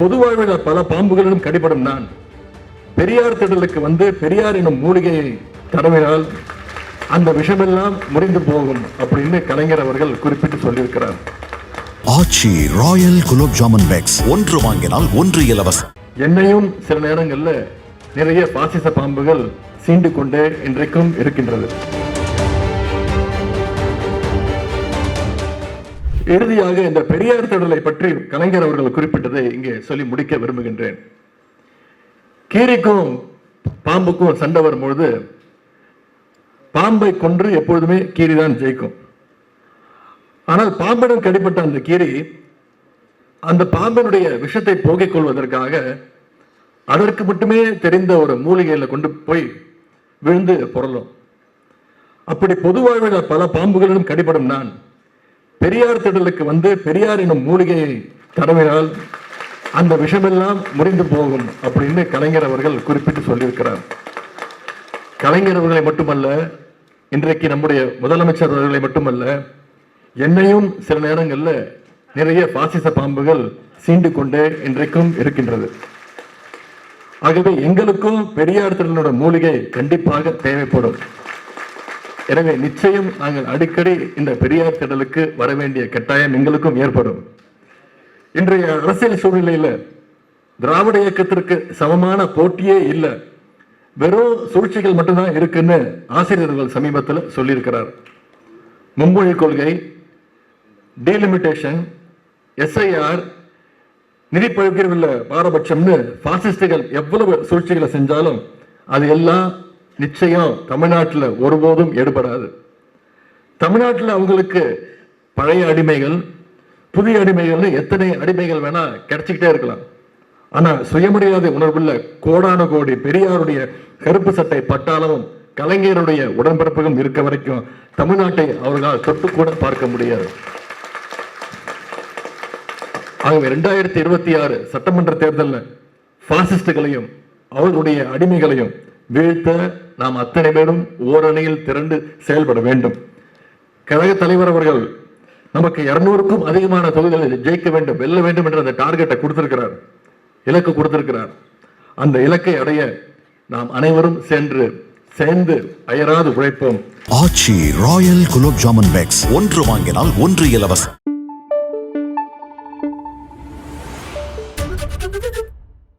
பொது வாழ்வில் பல பாம்புகளிலும் கடிபடும் நான் பெரியார் திடலுக்கு வந்து பெரியார் எனும் மூலிகையை தடவினால் அந்த விஷமெல்லாம் முறிந்து போகும் அப்படின்னு கலைஞர் அவர்கள் குறிப்பிட்டு சொல்லியிருக்கிறார். ஆச்சி ராயல் குலோப் ஜாமுன் பேக்ஸ் ஒன்று வாங்கினால் ஒன்று இலவசம். என்னையும் சில நேரங்கள்ல நிறைய பாசிச பாம்புகள் சீண்டு கொண்டே இன்றைக்கும் இருக்கின்றது. இறுதியாக இந்த பெரியார் திடலை பற்றி கலைஞர் அவர்கள் குறிப்பிட்டதை இங்கே சொல்லி முடிக்க விரும்புகின்றேன். கீரிக்கும் பாம்புக்கும் சண்டை வரும்பொழுது பாம்பை கொன்று எப்பொழுதுமே கீரி தான் ஜெயிக்கும். ஆனால் பாம்பிடம் கடிப்பட்ட அந்த கீரி அந்த பாம்பினுடைய விஷத்தை போக்கிக் கொள்வதற்காக அதற்கு மட்டுமே தெரிந்த ஒரு மூலிகையில கொண்டு போய் விழுந்து பொருளும். அப்படி பொது வாழ்வில் பல பாம்புகளிலும் கடிபடும் நான் பெரியார் திடலுக்கு வந்து பெரியார் எனும் மூலிகையை தடவினால் அந்த விஷமெல்லாம் முறிந்து போகும் அப்படின்னு கலைஞர் அவர்கள் குறிப்பிட்டு சொல்லியிருக்கிறார். கலைஞர் அவர்களை மட்டுமல்ல, இன்றைக்கு நம்முடைய முதலமைச்சர் அவர்களை மட்டுமல்ல, என்னையும் சில நேரங்கள்ல நிறைய பாசிச பாம்புகள் சீண்டு கொண்டே இன்றைக்கும் இருக்கின்றது. ஆகவே எங்களுக்கும் பெரியார் திடலோட மூலிகை கண்டிப்பாக தேவைப்படும். எனவே நிச்சயம் நாங்கள் அடிக்கடி இந்த பெரியார் திடலுக்கு வர வேண்டிய கட்டாயம் எங்களுக்கும் ஏற்படும். இன்றைய அரசியல் சூழ்நிலையில திராவிட இயக்கத்திற்கு சமமான போட்டியே இல்லை, வெறும் சூழ்ச்சிகள் மட்டும்தான் இருக்குன்னு ஆசிரியர்கள் சமீபத்தில் சொல்லியிருக்கிறார். மும்மொழி கொள்கை, டீலிமிட்டேஷன், எஸ்ஐஆர், நிதி பகிர்வில் பாரபட்சம்னு பாசிஸ்டுகள் எவ்வளவு சூழ்ச்சிகளை செஞ்சாலும் அது எல்லாம் நிச்சயம் தமிழ்நாட்டில் ஒருபோதும் எடுபடாது. தமிழ்நாட்டில் அவங்களுக்கு பழைய அடிமைகள், புதிய அடிமைகள், எத்தனை அடிமைகள் வேணா கிடைச்சிக்கிட்டே இருக்கலாம். ஆனா சுயமரியாதை உணர்வுள்ள கோடான கோடி பெரியாருடைய கருப்பு சட்டை பட்டாளமும் கலைஞருடைய உடன்பிறப்புகளும் இருக்க வரைக்கும் தமிழ்நாட்டை அவர்களால் தொட்டு கூட பார்க்க முடியாது. ஆகவே 2026 சட்டமன்ற தேர்தலில் பாசிஸ்டுகளையும் அவர்களுடைய அடிமைகளையும் வீழ்த்த நாம் அத்தனை பேரும் ஓரணியில் திரண்டு செயல்பட வேண்டும். கழக தலைவர் அவர்கள் நமக்கு 200க்கும் அதிகமான தொகுதிகளில் ஜெயிக்க வேண்டும், வெல்ல வேண்டும் என்ற அந்த டார்கெட்டை கொடுத்திருக்கிறார், இலக்கு கொடுத்திருக்கிறார். அந்த இலக்கை அடைய நாம் அனைவரும் சேர்ந்து அயராது உழைப்போம். ஆச்சி ராயல் குலோப் ஜாமுன் பேக்ஸ் ஒன்று வாங்கினால் ஒன்று இலவசம்.